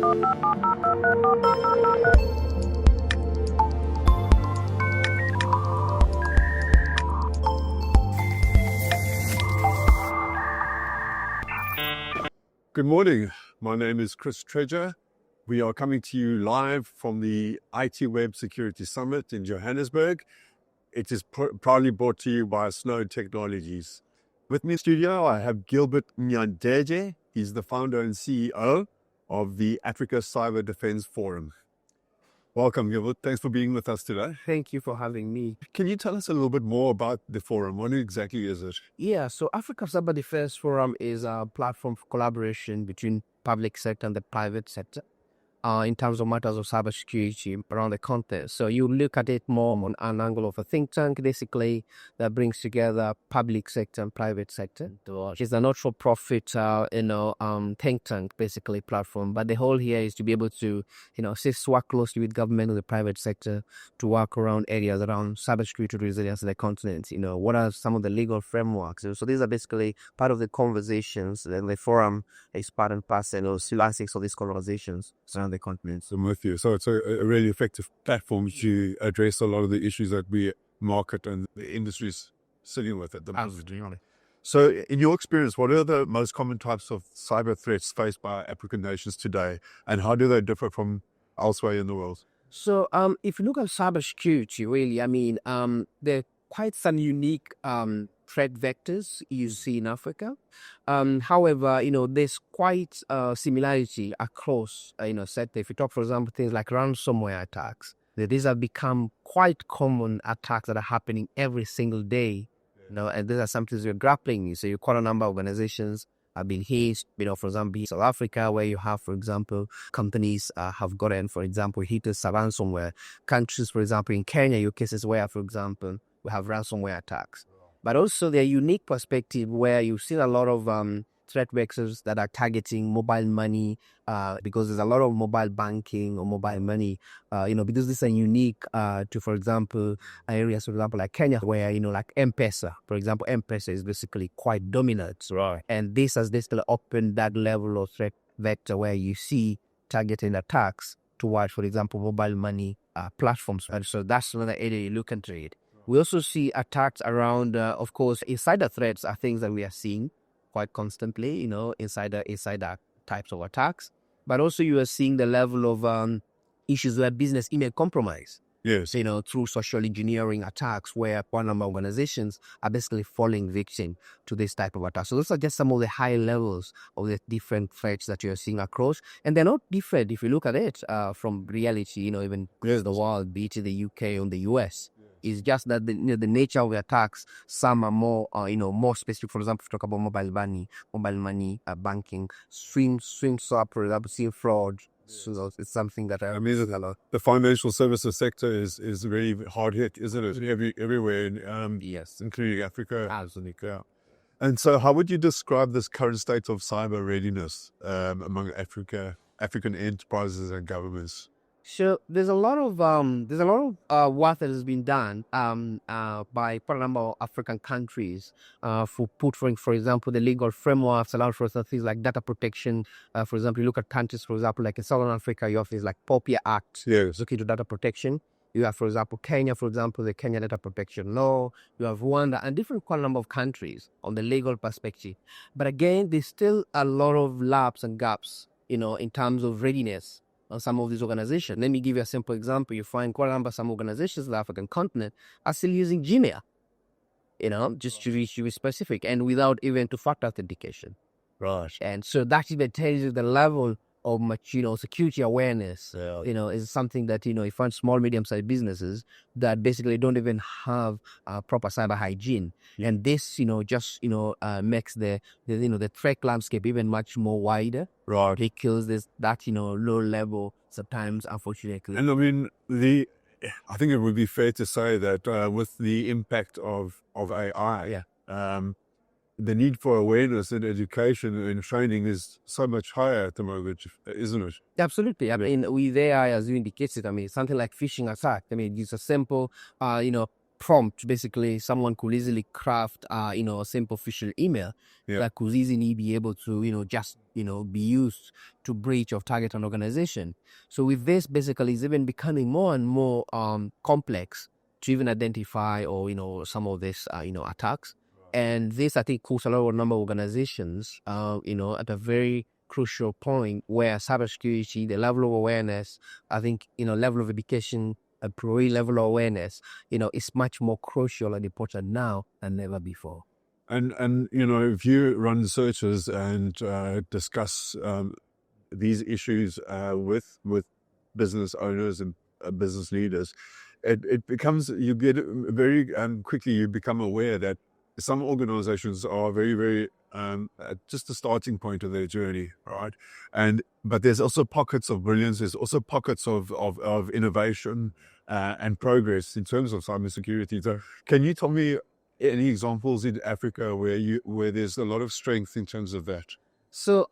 Good morning. My name is Tredger. We are coming to you live from the ITWeb Security Summit in Johannesburg. It is proudly brought to you by Snow Technologies. With me in the studio, I have Gilbert Nyandeje. He's the founder and CEO of the Africa Cyber Defense Forum. Welcome, Gilbert. Thanks for being with us today. Thank you for having me. Can you tell us a little bit more about the forum? What exactly is it? Yeah, so Africa Cyber Defense Forum is a platform for collaboration between public sector and the private sector in terms of matters of cybersecurity around the continent. So you look at it more on an angle of a think tank, basically, that brings together public sector and private sector. It's a not-for-profit, think tank, basically, platform. But the whole here is to be able to, work closely with government and the private sector to work around areas around cybersecurity resilience in the continent. What are some of the legal frameworks? So these are basically part of the conversations, and the forum is part and parcel of classics of these conversations around the continent. I'm with you. So it's a really effective platform to address a lot of the issues that we market and the industry is sitting with at the moment. Absolutely. So in your experience, what are the most common types of cyber threats faced by African nations today, and how do they differ from elsewhere in the world? So if you look at cybersecurity, really, there are quite some unique threat vectors you see in Africa. However, there's quite similarity across, sector. If you talk, for example, things like ransomware attacks, these have become quite common attacks that are happening every single day. And these are some things we're grappling with. So you quite a number of organizations have been hit, for example, South Africa, where you have, for example, companies have gotten, for example, hit with ransomware. Countries, for example, in Kenya, your cases where, for example, we have ransomware attacks. But also their unique perspective where you've seen a lot of threat vectors that are targeting mobile money because there's a lot of mobile banking or mobile money, because these are unique to, for example, areas, for example, like Kenya, where, like M-Pesa, for example, M-Pesa is basically quite dominant. Right. And this has basically opened that level of threat vector where you see targeting attacks towards, for example, mobile money platforms. And so that's another area you look into it. We also see attacks around, of course, insider threats are things that we are seeing quite constantly, insider types of attacks. But also you are seeing the level of issues where business email compromise. Yes. Through social engineering attacks where one number of organizations are basically falling victim to this type of attack. So those are just some of the high levels of the different threats that you're seeing across. And they're not different if you look at it from reality, even across the world, be it in the UK or in the US. It's just that the nature of the attacks, some are more, more specific. For example, if you talk about mobile money, banking, swings up, for example, seeing fraud. So it's something that I mean, a lot. The financial services sector is very hard hit, isn't it? Everywhere, yes, including Africa. Absolutely. Yeah. And so, how would you describe this current state of cyber readiness among African enterprises and governments? So there's a lot of work that has been done by quite a number of African countries for example, the legal frameworks allow for things like data protection. For example, you look at countries, for example, like in Southern Africa, you have things like POPIA Act, yes, looking to data protection. You have, for example, Kenya, for example, the Kenya Data Protection Law. You have Rwanda and different quite a number of countries on the legal perspective. But again, there's still a lot of laps and gaps, in terms of readiness on some of these organizations. Let me give you a simple example. You find quite a number of some organizations in the African continent are still using Gmail, just to be specific, and without even two-factor authentication. Right. And so that even tells you the level of much, security awareness, is something that, you find small, medium-sized businesses that basically don't even have proper cyber hygiene. And this, just, makes the threat landscape even much more wider. Right. It kills that low level sometimes, unfortunately. And I mean, I think it would be fair to say that with the impact of AI, the need for awareness and education and training is so much higher at the moment, isn't it? Absolutely. I mean, with AI, as you indicated, something like phishing attack. It's a simple, prompt, basically someone could easily craft, a simple phishing email that could easily be able to, just, be used to breach or target an organization. So with this, basically, it's even becoming more and more complex to even identify or, some of these, attacks. And this, I think, puts a lot of number of organizations, at a very crucial point where cybersecurity, the level of awareness, I think, level of education, a employee level of awareness, is much more crucial and important now than ever before. And if you run searches and discuss these issues with business owners and business leaders, it becomes, you get very quickly, you become aware that some organizations are very, very at just the starting point of their journey, right? But there's also pockets of brilliance. There's also pockets of innovation and progress in terms of cybersecurity. So, can you tell me any examples in Africa where there's a lot of strength in terms of that? So,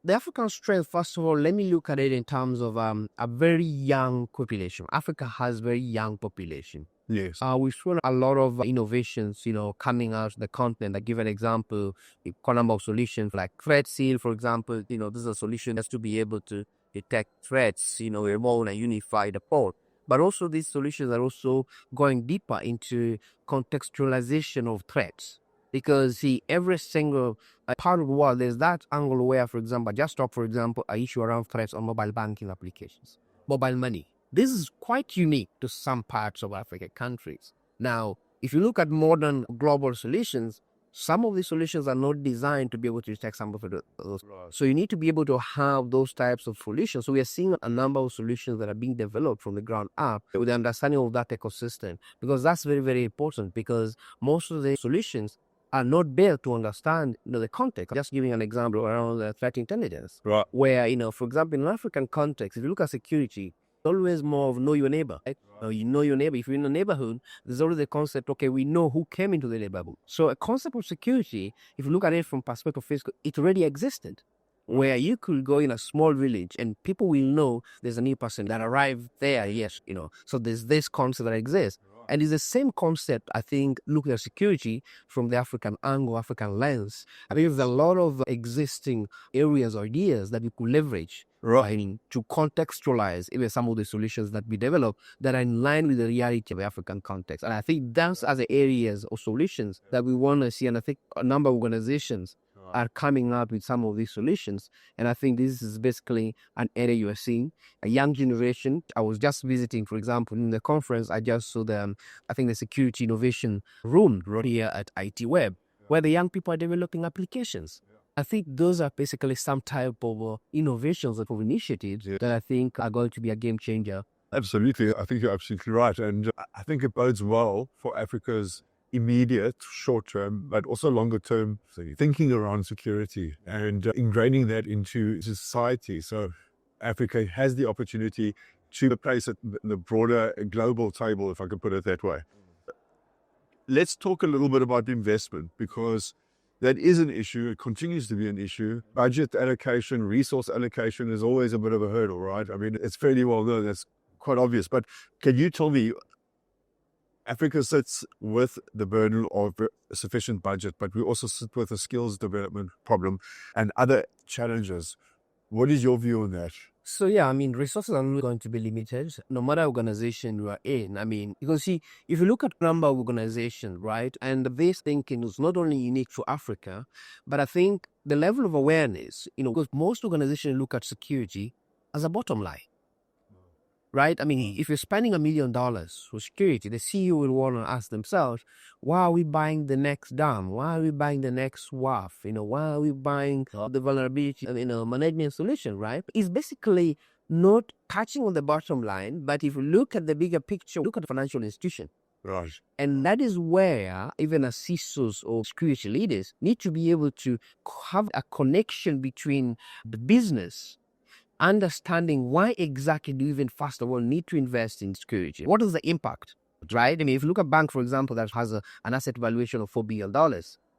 the African strength, first of all, let me look at it in terms of a very young population. Africa has very young population. Yes. We've seen a lot of innovations, coming out of the continent. I give an example, a number of solutions like Threat Seal, for example. This is a solution that's to be able to detect threats, remote and unified approach. But also these solutions are also going deeper into contextualization of threats. Because, see, every single part of the world, there's that angle where, for example, just talk, for example, an issue around threats on mobile banking applications, mobile money. This is quite unique to some parts of African countries. Now, if you look at modern global solutions, some of these solutions are not designed to be able to detect some of those. Right. So you need to be able to have those types of solutions. So we are seeing a number of solutions that are being developed from the ground up with the understanding of that ecosystem, because that's very, very important, because most of the solutions are not built to understand the context. Just giving an example around threat intelligence, right, where, for example, in an African context, if you look at security, always more of know your neighbor. Right? You know your neighbor. If you're in a neighborhood, there's always the concept, okay, we know who came into the neighborhood. So a concept of security, if you look at it from perspective of physical, it already existed. Where you could go in a small village and people will know there's a new person that arrived there, yes, So there's this concept that exists. And it's the same concept, I think, looking at security from the African angle, African lens. I think there's a lot of existing areas or ideas that we could leverage to contextualize even some of the solutions that we develop that are in line with the reality of the African context. And I think that's as the areas or solutions that we want to see. And I think a number of organizations are coming up with some of these solutions. And I think this is basically an area you are seeing. A young generation. I was just visiting, for example, in the conference, I just saw the security innovation room right here at ITWeb, where the young people are developing applications. I think those are basically some type of innovations or initiatives that I think are going to be a game changer. Absolutely. I think you're absolutely right. And I think it bodes well for Africa's immediate, short-term, but also longer-term thinking around security and ingraining that into society. So Africa has the opportunity to place it in the broader global table, if I could put it that way. Let's talk a little bit about investment, because that is an issue. It continues to be an issue. Budget allocation, resource allocation is always a bit of a hurdle, right? I mean, it's fairly well known. That's quite obvious. But can you tell me, Africa sits with the burden of sufficient budget, but we also sit with a skills development problem and other challenges. What is your view on that? So, yeah, I mean, resources are not going to be limited, no matter organization you are in. I mean, you can see, if you look at the number of organizations, right, and this thinking is not only unique to Africa, but I think the level of awareness, because most organizations look at security as a bottom line. Right? I mean, if you're spending $1 million for security, the CEO will want to ask themselves, why are we buying the next dam? Why are we buying the next WAF? Why are we buying the vulnerability, management solution, right? It's basically not touching on the bottom line, but if you look at the bigger picture, look at the financial institution. Right. And that is where even as CISOs or security leaders need to be able to have a connection between the business, understanding why exactly do you even first of all need to invest in security? What is the impact, right? I mean, if you look at a bank, for example, that has an asset valuation of $4 billion,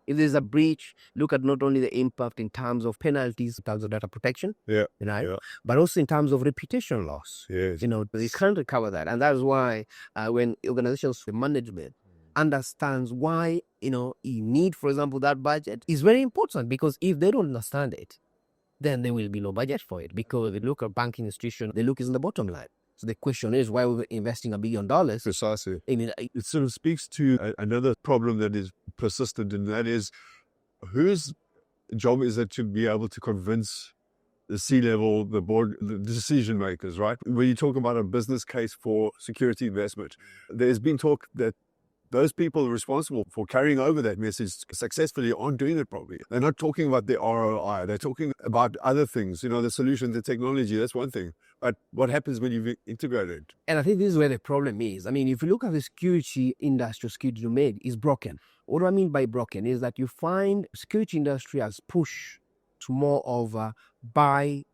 if there's a breach, look at not only the impact in terms of penalties, in terms of data protection, but also in terms of reputation loss. Yes. They can't recover that. And that's why when organizations with management understands why, you need, for example, that budget is very important, because if they don't understand it, then there will be no budget for it, because they look at banking institution, they look is in the bottom line. So the question is, why we're investing $1 billion? Precisely. I mean, It sort of speaks to another problem that is persistent, and that is, whose job is it to be able to convince the C-level, the board, the decision makers, right? When you talk about a business case for security investment, there's been talk that those people responsible for carrying over that message successfully aren't doing it properly. They're not talking about the ROI. They're talking about other things, the solution, the technology, that's one thing. But what happens when you've integrated? and I think this is where the problem is. I mean, if you look at the security industry, security domain is broken. What do I mean by broken is that you find security industry has pushed to more of a buy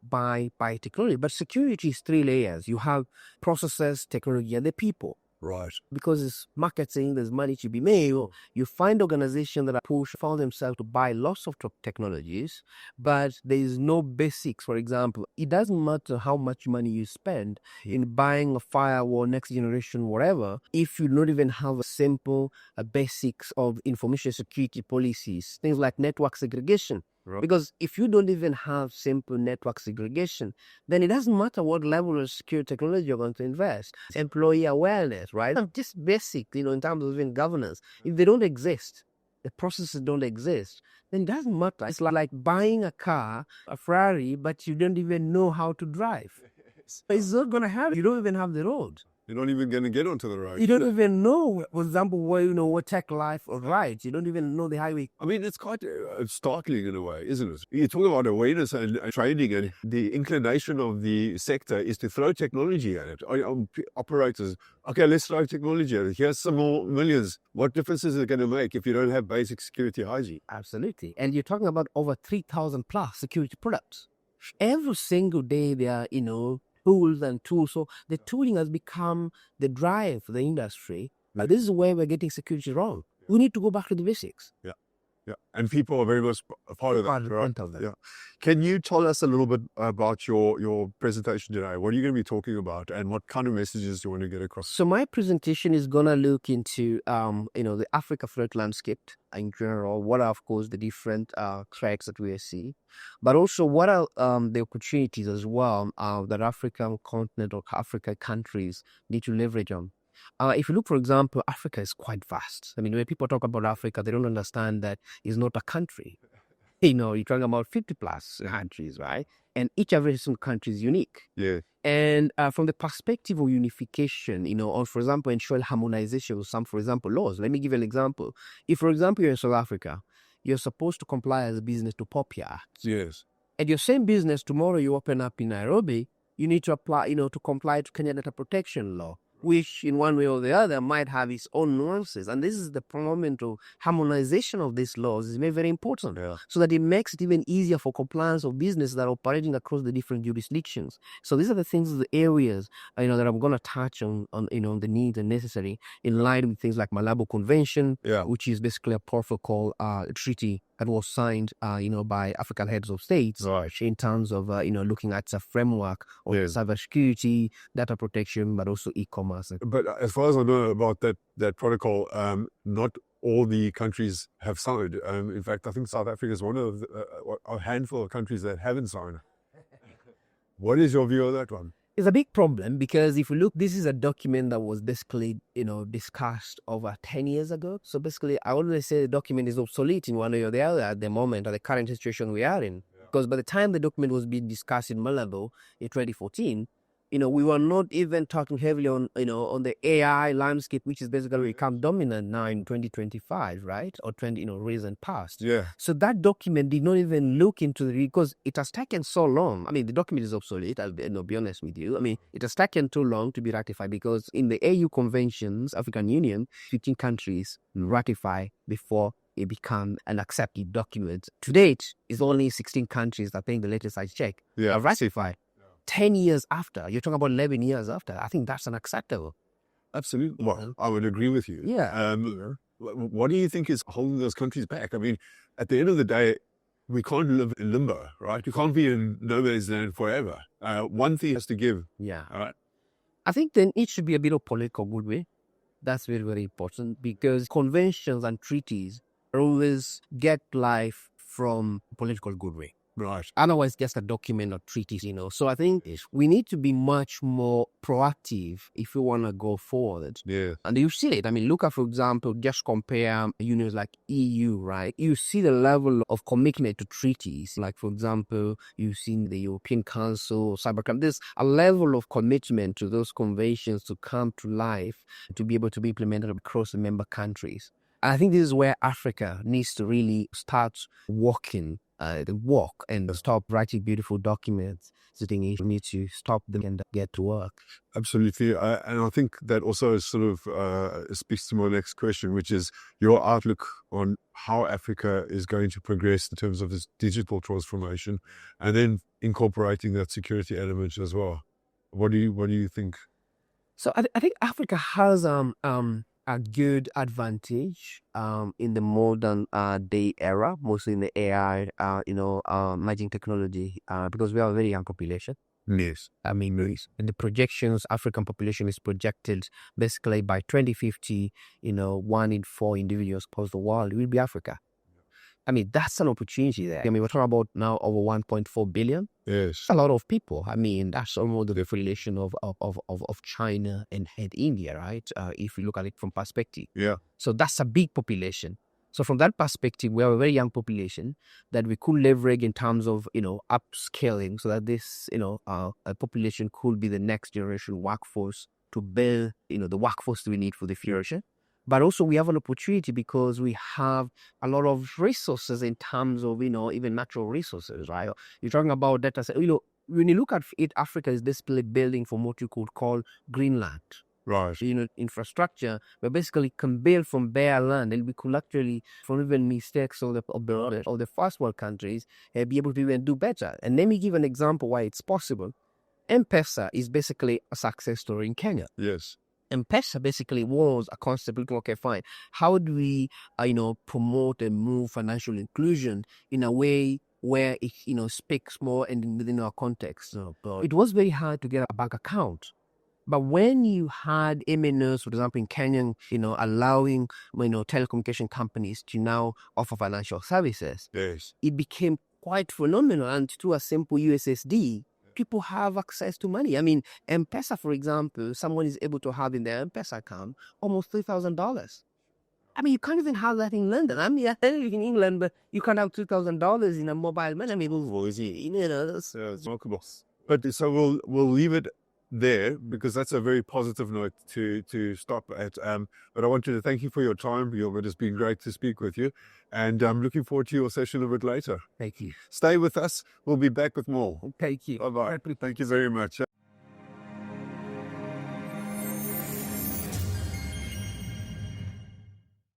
technology. But security is 3 layers. You have processes, technology, and the people. Right. Because it's marketing, there's money to be made. You find organizations that are found themselves to buy lots of technologies, but there is no basics. For example, it doesn't matter how much money you spend in buying a firewall, next generation, whatever, if you don't even have a simple basics of information security policies, things like network segregation. Right. Because if you don't even have simple network segregation, then it doesn't matter what level of secure technology you're going to invest. Employee awareness, right? Just basic, in terms of even governance. If they don't exist, the processes don't exist, then it doesn't matter. It's like buying a car, a Ferrari, but you don't even know how to drive. It's not going to happen. You don't even have the road. You're not even going to get onto the road. You don't even know, for example, what tech life or rides. You don't even know the highway. I mean, it's quite startling in a way, isn't it? You talk about awareness and training, and the inclination of the sector is to throw technology at it. Operators, okay, let's throw technology at it. Here's some more millions. What difference is it going to make if you don't have basic security hygiene? Absolutely. And you're talking about over 3,000 plus security products. Every single day they are, tools. So the tooling has become the drive for the industry. But this is where we're getting security wrong. We need to go back to the basics. Yeah. And people are very much a part of that, right? Yeah. Can you tell us a little bit about your presentation today? What are you going to be talking about, and what kind of messages do you want to get across? So my presentation is going to look into, the Africa threat landscape in general. What are, of course, the different threats that we see, but also what are the opportunities as well that African continent or Africa countries need to leverage on. If you look, for example, Africa is quite vast. I mean, when people talk about Africa, they don't understand that it's not a country. You're talking about 50 plus countries, right? And each every single country is unique. Yeah. And from the perspective of unification, or for example, ensure harmonization of some, for example, laws. Let me give you an example. If, for example, you're in South Africa, you're supposed to comply as a business to POPIA Act. Yes. And your same business, tomorrow you open up in Nairobi, you need to apply, to comply to Kenya Data Protection Law, which in one way or the other might have its own nuances. And this is the moment of harmonization of these laws is very, very important, so that it makes it even easier for compliance of businesses that are operating across the different jurisdictions. So these are the things, the areas, that I'm going to touch on the needs and necessary in line with things like Malabo Convention, which is basically a protocol treaty that was signed, by African heads of states, in terms of, looking at a framework of cybersecurity, data protection, but also e-commerce. But as far as I know about that protocol, not all the countries have signed. In fact, I think South Africa is one of a handful of countries that haven't signed. What is your view of that one? It's a big problem, because if you look, this is a document that was basically, discussed over 10 years ago. So basically, I always say the document is obsolete in one way or the other at the moment, at the current situation we are in. Because by the time the document was being discussed in Malabo in 2014, we were not even talking heavily on, on the AI landscape, which is basically become dominant now in 2025, right? Or recent past. Yeah. So that document did not even look into because it has taken so long. I mean, the document is obsolete, I'll be honest with you. I mean, it has taken too long to be ratified, because in the AU conventions, African Union, 15 countries ratify before it become an accepted document. To date, it's only 16 countries, I think the latest I checked, have ratified. 10 years after, you're talking about 11 years after. I think that's unacceptable. Absolutely. Well, I would agree with you. Yeah. What do you think is holding those countries back? I mean, at the end of the day, we can't live in limbo, right? We can't be in no man's land forever. One thing has to give. Yeah. All right. I think then it should be a bit of political goodwill. That's very, very important because conventions and treaties always get life from political goodwill. Right. Otherwise, just a document or treaties, So I think we need to be much more proactive if we want to go forward. Yeah. And you see it. I mean, look at, for example, just compare unions like EU, right? You see the level of commitment to treaties. Like, for example, you've seen the European Council, Cybercrime. There's a level of commitment to those conventions to come to life, to be able to be implemented across the member countries. And I think this is where Africa needs to really start walking the walk and stop writing beautiful documents. So we need to stop them and get to work. Absolutely. And I think that also sort of speaks to my next question, which is your outlook on how Africa is going to progress in terms of this digital transformation and then incorporating that security element as well. What do you think? So I think Africa has a good advantage in the modern day era, mostly in the AI, emerging technology, because we have a very young population. Yes. I mean, in the projections, African population is projected basically by 2050, 1 in 4 individuals across the world will be Africa. I mean, that's an opportunity there. I mean, we're talking about now over 1.4 billion. Yes. A lot of people. I mean, that's almost the population of China and India, right? If you look at it from perspective. Yeah. So that's a big population. So from that perspective, we have a very young population that we could leverage in terms of, upscaling so that this, a population could be the next generation workforce to build, the workforce we need for the future. But also we have an opportunity because we have a lot of resources in terms of, even natural resources, right? You're talking about data. When you look at it, Africa is basically building from what you could call Greenland. Right. Infrastructure, we basically can build from bare land, and we could actually, from even mistakes of the first world countries, be able to even do better. And let me give an example why it's possible. M-Pesa is basically a success story in Kenya. Yes. M-Pesa basically was a concept. Okay, fine. How do we, promote and move financial inclusion in a way where it, speaks more and within our context? It was very hard to get a bank account. But when you had MNOs, for example, in Kenya, allowing, telecommunication companies to now offer financial services, Yes. it became quite phenomenal. And through a simple USSD, people have access to money. I mean, M-Pesa, for example, someone is able to have in their M-Pesa account almost $3,000. I mean, you can't even have that in London. I mean, I live in England, but you can't have $2,000 in a mobile money. I mean, that's remarkable. But so we'll leave it there because that's a very positive note to stop at. But I wanted to thank you for your time, Gilbert. It's been great to speak with you, and I'm looking forward to your session a bit later. Thank you. Stay with us. We'll be back with more. Thank you. Bye-bye. Thank you very much.